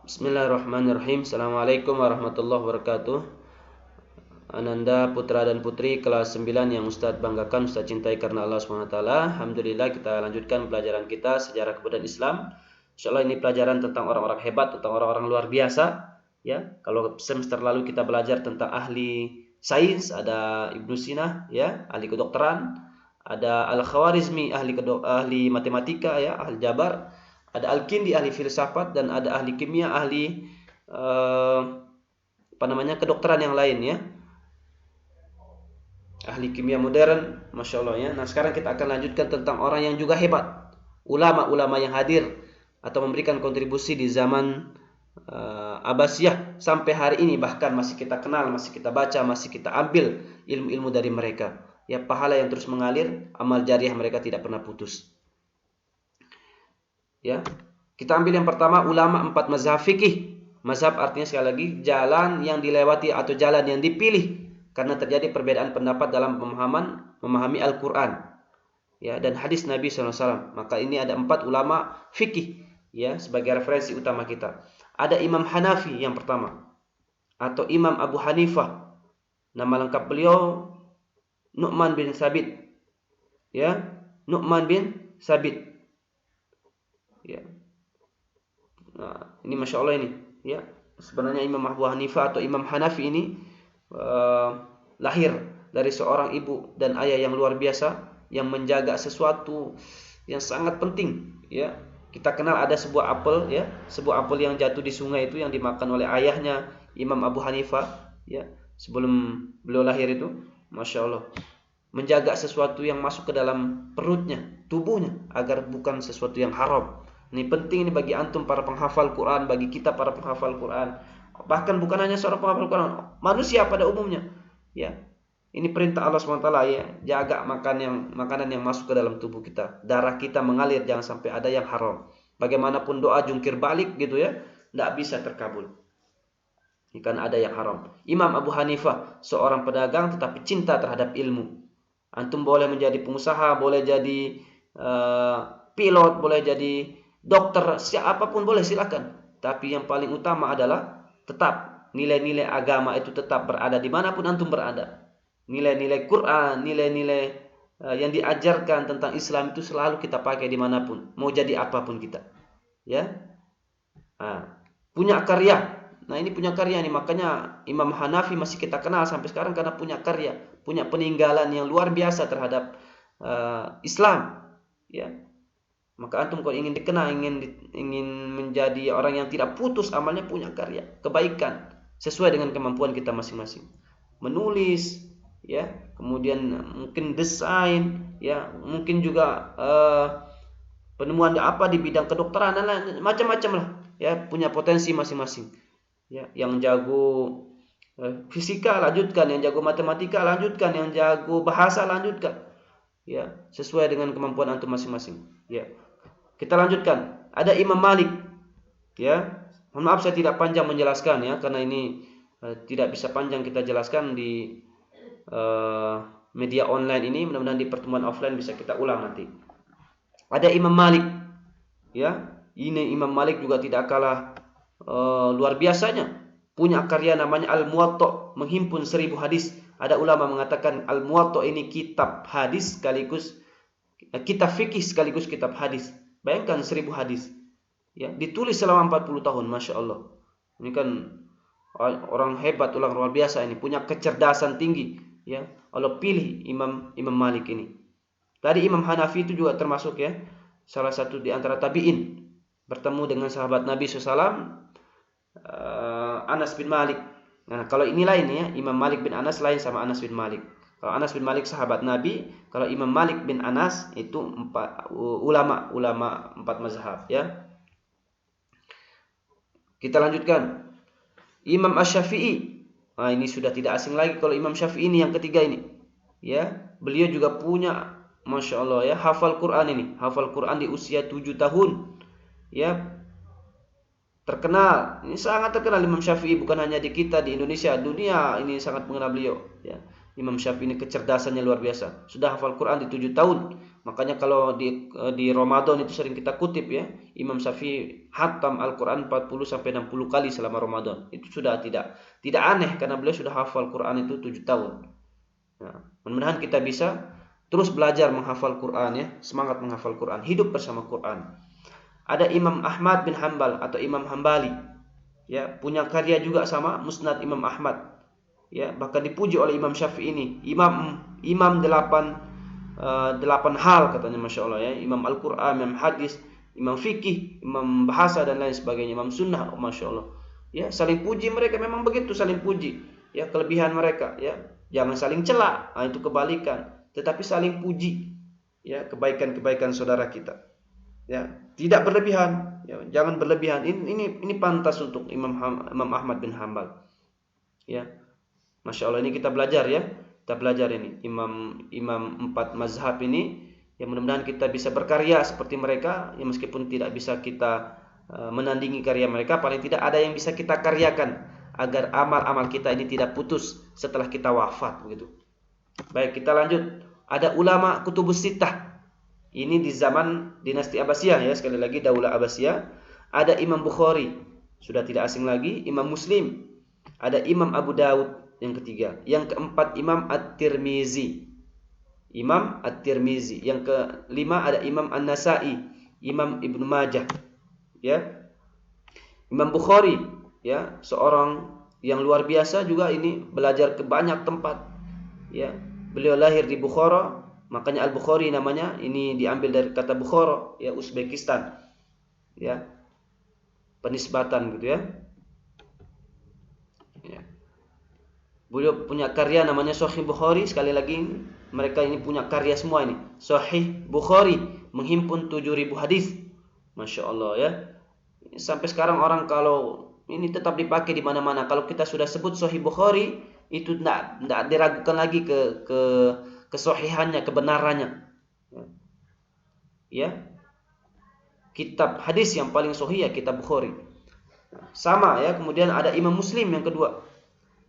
Bismillahirrahmanirrahim. Assalamualaikum warahmatullahi wabarakatuh. Ananda putra dan putri kelas 9 yang Ustadz banggakan, Ustadz cintai karena Allah SWT. Alhamdulillah, kita lanjutkan pelajaran kita sejarah kebudayaan Islam. Insyaallah ini pelajaran tentang orang-orang hebat, tentang orang-orang luar biasa. Ya, kalau semester lalu kita belajar tentang ahli sains, ada Ibnu Sina, ya, ahli kedokteran, ada Al-Khawarizmi, ahli matematika, ya, ahli jabar. Ada Al-Kindi, ahli filsafat, dan ada ahli kimia, ahli kedokteran yang lain, ya. Ahli kimia modern, Masya Allah, ya. Nah, sekarang kita akan lanjutkan tentang orang yang juga hebat, ulama-ulama yang hadir atau memberikan kontribusi di zaman Abbasiyah sampai hari ini, bahkan masih kita kenal, masih kita baca, masih kita ambil ilmu-ilmu dari mereka. Ya, pahala yang terus mengalir, amal jariah mereka tidak pernah putus. Ya, kita ambil yang pertama, ulama 4 mazhab fikih. Mazhab artinya sekali lagi jalan yang dilewati atau jalan yang dipilih karena terjadi perbedaan pendapat dalam memahami Al-Quran, ya, dan hadis Nabi SAW. Maka ini ada 4 ulama fikih, ya, sebagai referensi utama kita. Ada Imam Hanafi yang pertama, atau Imam Abu Hanifah. Nama lengkap beliau Nu'man bin Sabit, ya, Nu'man bin Sabit. Ya. Nah, ini Masya Allah ini, ya. Sebenarnya Imam Abu Hanifah atau Imam Hanafi ini lahir dari seorang ibu dan ayah yang luar biasa, yang menjaga sesuatu yang sangat penting, ya. Kita kenal ada sebuah apel, ya, sebuah apel yang jatuh di sungai itu yang dimakan oleh ayahnya Imam Abu Hanifah, ya, sebelum beliau lahir itu, Masya Allah, menjaga sesuatu yang masuk ke dalam perutnya, tubuhnya, agar bukan sesuatu yang haram. Ini penting ini bagi antum para penghafal Quran, bagi kita para penghafal Quran. Bahkan bukan hanya seorang penghafal Quran, manusia pada umumnya. Ya. Ini perintah Allah SWT, ya, jaga makanan yang masuk ke dalam tubuh kita. Darah kita mengalir, jangan sampai ada yang haram. Bagaimanapun doa jungkir balik gitu, ya, tidak bisa terkabul. Ini kan ada yang haram. Imam Abu Hanifah, seorang pedagang tetapi cinta terhadap ilmu. Antum boleh menjadi pengusaha, boleh jadi pilot, boleh jadi dokter, siapapun boleh, silakan. Tapi yang paling utama adalah tetap nilai-nilai agama itu tetap berada dimanapun antum berada. Nilai-nilai Quran, nilai-nilai yang diajarkan tentang Islam itu selalu kita pakai dimanapun, mau jadi apapun kita. Ya, punya karya. Nah, ini punya karya nih, makanya Imam Hanafi masih kita kenal sampai sekarang karena punya karya, punya peninggalan yang luar biasa terhadap Islam. Ya. Maka antum kalau ingin dikenal, ingin menjadi orang yang tidak putus amalnya, punya karya, kebaikan sesuai dengan kemampuan kita masing-masing. Menulis, ya, kemudian mungkin desain, ya, mungkin juga penemuan apa di bidang kedokteran, macam-macam lah, ya, punya potensi masing-masing. Ya, yang jago fisika lanjutkan, yang jago matematika lanjutkan, yang jago bahasa lanjutkan. Ya, sesuai dengan kemampuan antum masing-masing. Ya. Kita lanjutkan. Ada Imam Malik, ya. Mohon maaf saya tidak panjang menjelaskan, ya, karena ini tidak bisa panjang kita jelaskan di media online ini. Mudah-mudahan di pertemuan offline bisa kita ulang nanti. Ada Imam Malik, ya. Ini Imam Malik juga tidak kalah luar biasanya. Punya karya namanya Al-Muwatta, menghimpun 1000 hadis. Ada ulama mengatakan Al-Muwatta ini kitab hadis sekaligus kitab fikih sekaligus kitab hadis. Bayangkan 1000 hadis, ya, ditulis selama 40 tahun, Masya Allah. Ini kan orang hebat, orang luar biasa ini, punya kecerdasan tinggi, ya. Allah pilih Imam Malik ini. Tadi Imam Hanafi itu juga termasuk, ya, salah satu di antara tabi'in, bertemu dengan sahabat Nabi SAW, Anas bin Malik. Nah, kalau ini lain, ya, Imam Malik bin Anas lain sama Anas bin Malik. Kalau Anas bin Malik sahabat Nabi, kalau Imam Malik bin Anas itu ulama 4 mazhab, ya. Kita lanjutkan. Imam Asy-Syafi'i. Nah, ini sudah tidak asing lagi kalau Imam Syafi'i ini yang ketiga ini. Ya, beliau juga punya, Masya Allah, ya, hafal Quran ini. Hafal Quran di usia 7 tahun. Ya. Terkenal. Ini sangat terkenal Imam Syafi'i, bukan hanya di kita di Indonesia, dunia ini sangat mengenal beliau, ya. Imam Syafi'i ini kecerdasannya luar biasa. Sudah hafal Quran di 7 tahun. Makanya kalau di Ramadan itu sering kita kutip ya, Imam Syafi'i hatam Al-Quran 40 sampai 60 kali selama Ramadan. Itu sudah tidak aneh karena beliau sudah hafal Quran itu 7 tahun. Nah, mudah-mudahan kita bisa terus belajar menghafal Quran ya, semangat menghafal Quran, hidup bersama Quran. Ada Imam Ahmad bin Hanbal atau Imam Hambali. Ya, punya karya juga sama Musnad Imam Ahmad. Ya, bahkan dipuji oleh Imam Syafi'i ini, imam 8 hal katanya, Masya Allah ya. Imam Al-Quran, Imam Hadis, Imam Fikih, Imam Bahasa dan lain sebagainya, Imam Sunnah, Masya Allah. Ya, saling puji mereka, memang begitu saling puji. Ya, kelebihan mereka ya. Jangan saling celak, nah, itu kebalikan. Tetapi saling puji. Ya, kebaikan-kebaikan saudara kita. Ya, tidak berlebihan, ya, jangan berlebihan. Ini pantas untuk Imam Ahmad bin Hanbal. Ya. Masya Allah, ini kita belajar ya. Kita belajar ini imam 4 mazhab ini. Ya, mudah-mudahan kita bisa berkarya seperti mereka. Ya, meskipun tidak bisa kita menandingi karya mereka, paling tidak ada yang bisa kita karyakan agar amal-amal kita ini tidak putus setelah kita wafat begitu. Baik, kita lanjut. Ada ulama kutubus sittah. Ini di zaman dinasti Abbasiyah ya, sekali lagi Daulah Abbasiyah. Ada Imam Bukhari, sudah tidak asing lagi. Imam Muslim, ada Imam Abu Daud yang ketiga. Yang keempat Imam At-Tirmizi. Imam At-Tirmizi. Yang kelima ada Imam An-Nasa'i, Imam Ibnu Majah. Ya. Imam Bukhari ya, seorang yang luar biasa juga ini, belajar ke banyak tempat. Ya. Beliau lahir di Bukhara, makanya Al-Bukhari namanya, ini diambil dari kata Bukhara, ya, Uzbekistan. Ya. Penisbatan gitu ya. Ya. Beliau punya karya namanya Sahih Bukhari. Sekali lagi, mereka ini punya karya semua ini. Sahih Bukhari menghimpun 7.000 hadis. Masya Allah ya. Sampai sekarang orang kalau ini tetap dipakai di mana-mana. Kalau kita sudah sebut Sahih Bukhari, itu tidak diragukan lagi ke kesahihannya, kebenarannya. Ya. Kitab hadis yang paling sahih ya kitab Bukhari. Sama ya. Kemudian ada Imam Muslim yang kedua.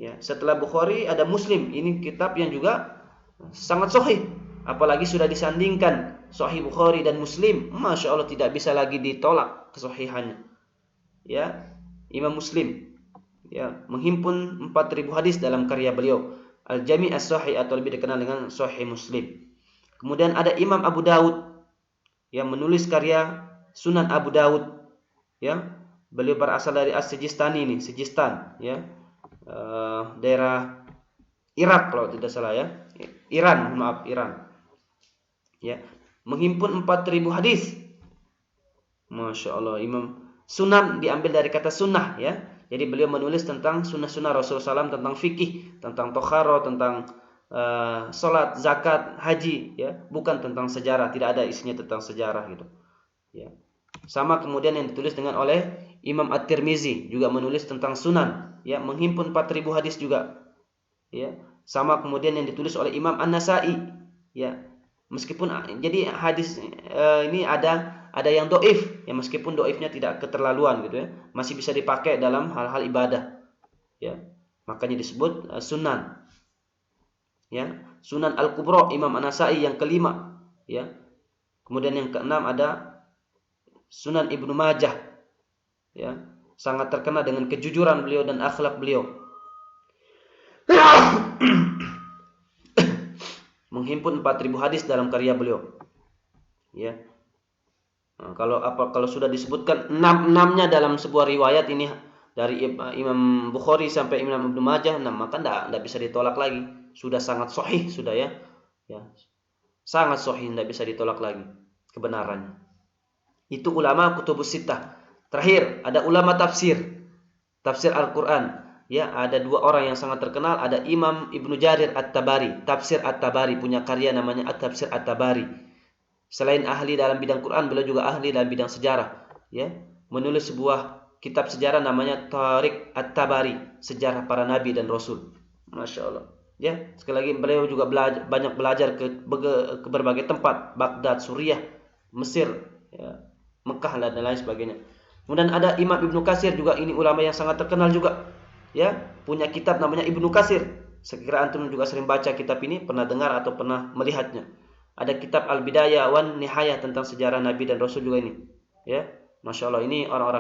Ya, setelah Bukhari ada Muslim. Ini kitab yang juga sangat sahih. Apalagi sudah disandingkan Sahih Bukhari dan Muslim, Masya Allah tidak bisa lagi ditolak kesahihannya. Ya, Imam Muslim ya, menghimpun 4.000 hadis dalam karya beliau, Al-Jami' As-Sahih atau lebih dikenal dengan Sahih Muslim. Kemudian ada Imam Abu Daud yang menulis karya Sunan Abu Daud. Ya, beliau berasal dari As-Sijistani ini, Sijistan ya. Daerah Irak kalau tidak salah ya. Iran. Ya, menghimpun 4.000 hadis. Masya Allah. Imam Sunan diambil dari kata sunnah ya. Jadi beliau menulis tentang sunnah-sunnah Rasulullah SAW, tentang fikih, tentang tokharo, tentang salat, zakat, haji ya, bukan tentang sejarah. Tidak ada isinya tentang sejarah gitu. Ya. Sama kemudian yang ditulis oleh Imam At-Tirmizi, juga menulis tentang sunan ya, menghimpun 4.000 hadis juga. Ya. Sama kemudian yang ditulis oleh Imam An-Nasa'i ya. Meskipun jadi hadis ini ada yang doif ya, meskipun doifnya tidak keterlaluan gitu ya, masih bisa dipakai dalam hal-hal ibadah ya. Makanya disebut sunan. Ya, Sunan Al-Kubra Imam An-Nasa'i yang kelima ya. Kemudian yang keenam ada Sunan Ibnu Majah ya, sangat terkenal dengan kejujuran beliau dan akhlak beliau. Menghimpun 4.000 hadis dalam karya beliau. Ya. Nah, kalau sudah disebutkan 6-nya dalam sebuah riwayat ini dari Imam Bukhari sampai Imam Ibnu Majah, maka tidak bisa ditolak lagi. Sudah sangat sahih sudah ya. Ya. Sangat sahih, tidak bisa ditolak lagi kebenarannya. Itu ulama kutubus sittah. Terakhir, ada ulama tafsir Al-Quran. Ya, ada 2 orang yang sangat terkenal. Ada Imam Ibnu Jarir At-Tabari, Tafsir At-Tabari, punya karya namanya At-Tafsir At-Tabari. Selain ahli dalam bidang Quran, beliau juga ahli dalam bidang sejarah. Ya, menulis sebuah kitab sejarah namanya Tariq At-Tabari, sejarah para nabi dan rasul. Masya Allah. Ya, sekali lagi beliau juga banyak belajar ke berbagai tempat, Baghdad, Suriah, Mesir, ya, Mekah dan lain sebagainya. Kemudian ada Imam Ibnu Katsir juga, ini ulama yang sangat terkenal juga. Ya, punya kitab namanya Ibnu Katsir. Sekira antum juga sering baca kitab ini, pernah dengar atau pernah melihatnya. Ada kitab Al-Bidayah wan Nihayah tentang sejarah Nabi dan Rasul juga ini. Ya, Masya Allah, ini orang-orang